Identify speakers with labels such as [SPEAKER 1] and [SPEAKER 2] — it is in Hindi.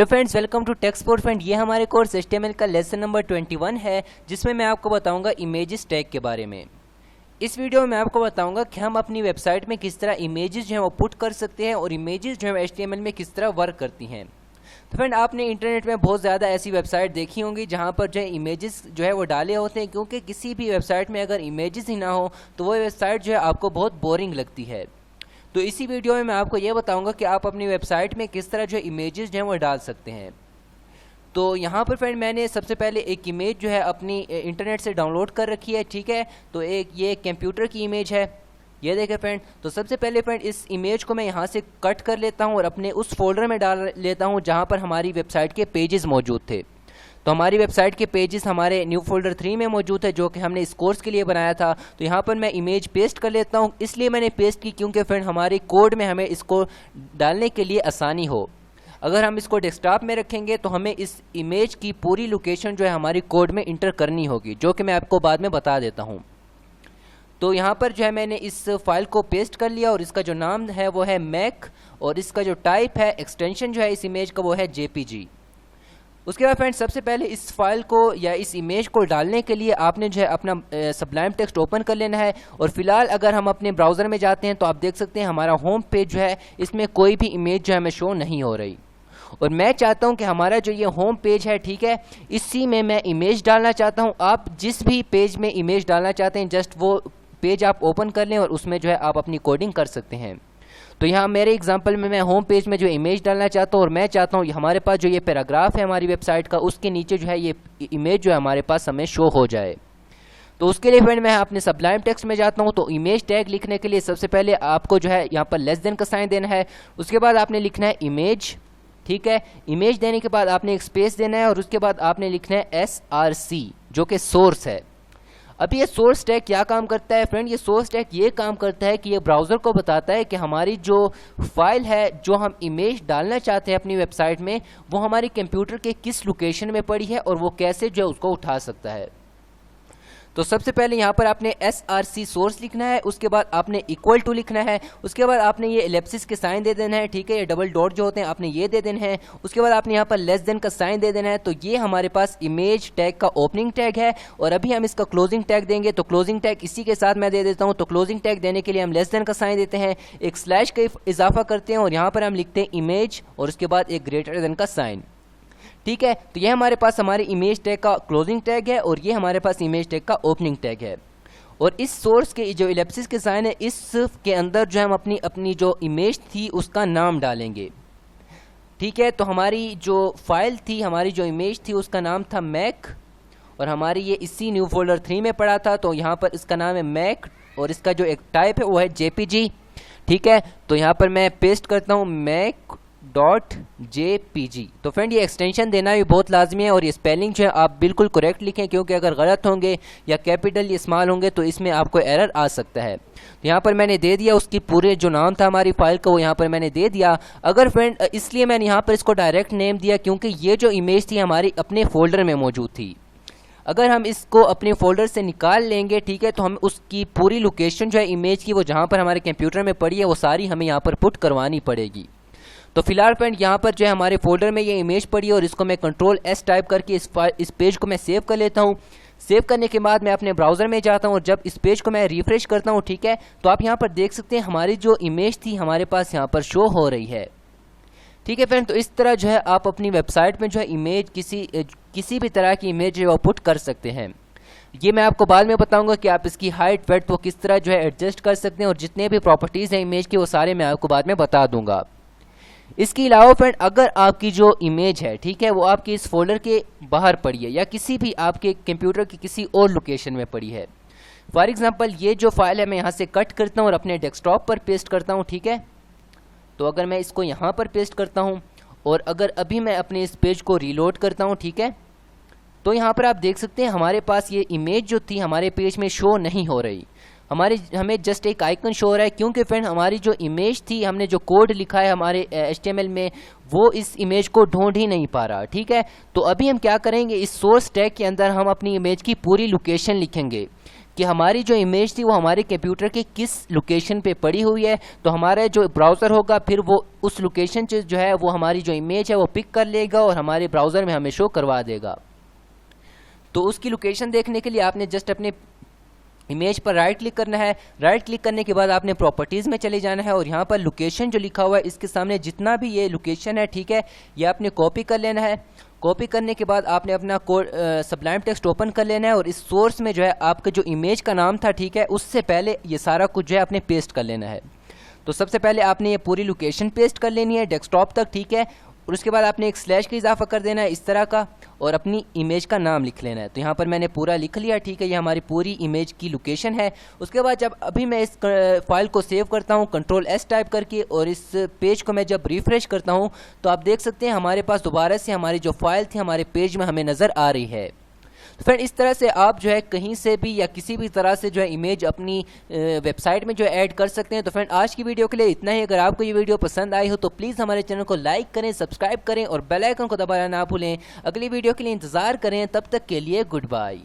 [SPEAKER 1] तो friends welcome to tech sport friend. ये हमारे कोर्स HTML का लेसन नंबर 21 है, जिसमें मैं आपको बताऊंगा इमेजेस टैग के बारे में। इस वीडियो में मैं आपको बताऊंगा कि हम अपनी वेबसाइट में किस तरह इमेजेस जो है वो पुट कर सकते हैं और इमेजेस जो है HTML में किस तरह वर्क करती हैं। तो फ्रेंड आपने इंटरनेट में बहुत ज़्यादा ऐसी वेबसाइट देखी होंगी जहाँ पर जो है इमेजेस जो है वो डाले होते हैं, क्योंकि किसी भी वेबसाइट में अगर इमेजेस ही ना हो तो वो वेबसाइट जो है आपको बहुत बोरिंग लगती है। तो इसी वीडियो में मैं आपको ये बताऊंगा कि आप अपनी वेबसाइट में किस तरह जो इमेजेस जो हैं वो डाल सकते हैं। तो यहाँ पर फ्रेंड मैंने सबसे पहले एक इमेज जो है अपनी इंटरनेट से डाउनलोड कर रखी है, ठीक है। तो ये कंप्यूटर की इमेज है, ये देखें फ्रेंड। तो सबसे पहले फ्रेंड इस इमेज को मैं यहाँ से कट कर लेता हूँ और अपने उस फोल्डर में डाल लेता हूँ जहाँ पर हमारी वेबसाइट के पेजेस मौजूद थे। तो हमारी वेबसाइट के पेजेस हमारे न्यू फोल्डर 3 में मौजूद है, जो कि हमने इस कोर्स के लिए बनाया था। तो यहाँ पर मैं इमेज पेस्ट कर लेता हूँ, इसलिए मैंने पेस्ट की क्योंकि फ्रेंड हमारे कोड में हमें इसको डालने के लिए आसानी हो। अगर हम इसको डेस्कटॉप में रखेंगे तो हमें इस इमेज की पूरी लोकेशन जो है हमारी कोड में इंटर करनी होगी, जो कि मैं आपको बाद में बता देता हूँ। तो यहाँ पर जो है मैंने इस फाइल को पेस्ट कर लिया और इसका जो नाम है वो है मैक, और इसका जो टाइप है एक्सटेंशन जो है इस इमेज का वो है JPG। उसके बाद फ्रेंड सबसे पहले इस फाइल को या इस इमेज को डालने के लिए आपने जो है अपना सबलाइम टेक्स्ट ओपन कर लेना है। और फिलहाल अगर हम अपने ब्राउज़र में जाते हैं तो आप देख सकते हैं हमारा होम पेज जो है इसमें कोई भी इमेज जो है हमें शो नहीं हो रही। और मैं चाहता हूं कि हमारा जो ये होम पेज है, ठीक है, इसी में मैं इमेज डालना चाहता हूं। आप जिस भी पेज में इमेज डालना चाहते हैं जस्ट वो पेज आप ओपन कर लें और उसमें जो है आप अपनी कोडिंग कर सकते हैं। तो यहाँ मेरे एग्जांपल में मैं होम पेज में जो इमेज डालना चाहता हूँ और मैं चाहता हूँ हमारे पास जो ये पैराग्राफ है हमारी वेबसाइट का, उसके नीचे जो है ये इमेज जो है हमारे पास हमें शो हो जाए। तो उसके लिए फ्रेंड मैं अपने सबलाइम टेक्स्ट में जाता हूँ। तो इमेज टैग लिखने के लिए सबसे पहले आपको जो है यहाँ पर लेस देन का साइन देना है। उसके बाद आपने लिखना है इमेज, ठीक है। इमेज देने के बाद आपने एक स्पेस देना है और उसके बाद आपने लिखना है SRC, जो कि सोर्स है। अब ये सोर्स टैग क्या काम करता है फ्रेंड? ये सोर्स टैग ये काम करता है कि ये ब्राउज़र को बताता है कि हमारी जो फाइल है, जो हम इमेज डालना चाहते हैं अपनी वेबसाइट में, वो हमारी कंप्यूटर के किस लोकेशन में पड़ी है और वो कैसे जो है उसको उठा सकता है। तो सबसे पहले यहाँ पर आपने SRC सोर्स लिखना है, उसके बाद आपने इक्वल टू लिखना है, उसके बाद आपने ये एलिप्सिस के साइन दे देना है, ठीक है। ये डबल डॉट जो होते हैं आपने ये दे देना है। उसके बाद आपने यहाँ पर लेस देन का साइन दे देना है। तो ये हमारे पास इमेज टैग का ओपनिंग टैग है और अभी हम इसका क्लोजिंग टैग देंगे। तो क्लोजिंग टैग इसी के साथ मैं दे देता हूँ। तो क्लोजिंग टैग देने के लिए हम लेस देन का साइन देते हैं, एक स्लैश का इजाफा करते हैं और यहाँ पर हम लिखते हैं इमेज और उसके बाद एक ग्रेटर देन का साइन, ठीक है। तो ये हमारे पास हमारी इमेज टैग का क्लोजिंग टैग है और ये हमारे पास इमेज टैग का ओपनिंग टैग है। और इस सोर्स के जो एलिप्सिस के साइन है, इस के अंदर जो हम अपनी जो इमेज थी उसका नाम डालेंगे, ठीक है। तो हमारी जो फाइल थी, हमारी जो इमेज थी, उसका नाम था मैक और हमारी ये इसी न्यू फोल्डर 3 में पड़ा था। तो यहाँ पर इसका नाम है मैक और इसका जो एक टाइप है वो है JPG, ठीक है। तो यहाँ पर मैं पेस्ट करता हूँ mac.jpg। तो फ्रेंड ये एक्सटेंशन देना भी बहुत लाजमी है और ये स्पेलिंग जो है आप बिल्कुल करेक्ट लिखें, क्योंकि अगर गलत होंगे या कैपिटल या स्मॉल होंगे तो इसमें आपको एरर आ सकता है। तो यहाँ पर मैंने दे दिया, उसकी पूरे जो नाम था हमारी फाइल का वो यहाँ पर मैंने दे दिया। अगर फ्रेंड इसलिए मैंने यहाँ पर इसको डायरेक्ट नेम दिया क्योंकि ये जो इमेज थी हमारी अपने फोल्डर में मौजूद थी। अगर हम इसको अपने फोल्डर से निकाल लेंगे, ठीक है, तो हम उसकी पूरी लोकेशन जो है इमेज की, वो जहाँ पर हमारे कंप्यूटर में पड़ी है, वो सारी हमें यहाँ पर पुट करवानी पड़ेगी। तो फिलहाल फ्रेंड यहाँ पर जो है हमारे फोल्डर में ये इमेज पड़ी है और इसको मैं Ctrl+S टाइप करके इस पेज को मैं सेव कर लेता हूँ। सेव करने के बाद मैं अपने ब्राउज़र में जाता हूँ और जब इस पेज को मैं रिफ्रेश करता हूँ, ठीक है, तो आप यहाँ पर देख सकते हैं हमारी जो इमेज थी हमारे पास यहाँ पर शो हो रही है, ठीक है फ्रेंड। तो इस तरह जो है आप अपनी वेबसाइट में जो है इमेज किसी भी तरह की इमेज जो है वो पुट कर सकते हैं। ये मैं आपको बाद में बताऊंगा कि आप इसकी हाइट वेट वो किस तरह जो है एडजस्ट कर सकते हैं और जितने भी प्रॉपर्टीज़ हैं इमेज की वो सारे मैं आपको बाद में बता दूंगा। इसके अलावा फ्रेंड अगर आपकी जो इमेज है, ठीक है, वो आपके इस फोल्डर के बाहर पड़ी है या किसी भी आपके कंप्यूटर की किसी और लोकेशन में पड़ी है, फॉर एग्जांपल ये जो फाइल है मैं यहाँ से कट करता हूँ और अपने डेस्कटॉप पर पेस्ट करता हूँ, ठीक है। तो अगर मैं इसको यहाँ पर पेस्ट करता हूँ और अगर अभी मैं अपने इस पेज को रीलोड करता हूँ, ठीक है, तो यहाँ पर आप देख सकते हैं हमारे पास ये इमेज जो थी हमारे पेज में शो नहीं हो रही। हमें जस्ट एक आइकन शो हो रहा है क्योंकि फ्रेंड हमारी जो इमेज थी, हमने जो कोड लिखा है हमारे HTML में, वो इस इमेज को ढूंढ ही नहीं पा रहा, ठीक है। तो अभी हम क्या करेंगे, इस सोर्स टैग के अंदर हम अपनी इमेज की पूरी लोकेशन लिखेंगे कि हमारी जो इमेज थी वो हमारे कंप्यूटर के किस लोकेशन पे पड़ी हुई है। तो हमारा जो ब्राउज़र होगा फिर वो उस लोकेशन से जो है वो हमारी जो इमेज है वो पिक कर लेगा और हमारे ब्राउज़र में हमें शो करवा देगा। तो उसकी लोकेशन देखने के लिए आपने जस्ट अपने इमेज पर राइट क्लिक करना है। राइट क्लिक करने के बाद आपने प्रॉपर्टीज़ में चले जाना है और यहाँ पर लोकेशन जो लिखा हुआ है इसके सामने जितना भी ये लोकेशन है, ठीक है, ये आपने कॉपी कर लेना है। कॉपी करने के बाद आपने अपना कोड सबलाइम टेक्स्ट ओपन कर लेना है और इस सोर्स में जो है आपका जो इमेज का नाम था, ठीक है, उससे पहले ये सारा कुछ जो है आपने पेस्ट कर लेना है। तो सबसे पहले आपने ये पूरी लोकेशन पेस्ट कर लेनी है डेस्कटॉप तक, ठीक है, और उसके बाद आपने एक स्लैश का इजाफा कर देना है इस तरह का और अपनी इमेज का नाम लिख लेना है। तो यहाँ पर मैंने पूरा लिख लिया, ठीक है, ये हमारी पूरी इमेज की लोकेशन है। उसके बाद जब अभी मैं इस फाइल को सेव करता हूँ Ctrl+S टाइप करके और इस पेज को मैं जब रिफ्रेश करता हूँ तो आप देख सकते हैं हमारे पास दोबारा से हमारी जो फाइल थी हमारे पेज में हमें नज़र आ रही है। तो फ्रेंड इस तरह से आप जो है कहीं से भी या किसी भी तरह से जो है इमेज अपनी वेबसाइट में जो है ऐड कर सकते हैं। तो फ्रेंड आज की वीडियो के लिए इतना ही। अगर आपको ये वीडियो पसंद आई हो तो प्लीज़ हमारे चैनल को लाइक करें, सब्सक्राइब करें और बेल आइकन को दबाना ना भूलें। अगली वीडियो के लिए इंतज़ार करें, तब तक के लिए गुड बाय।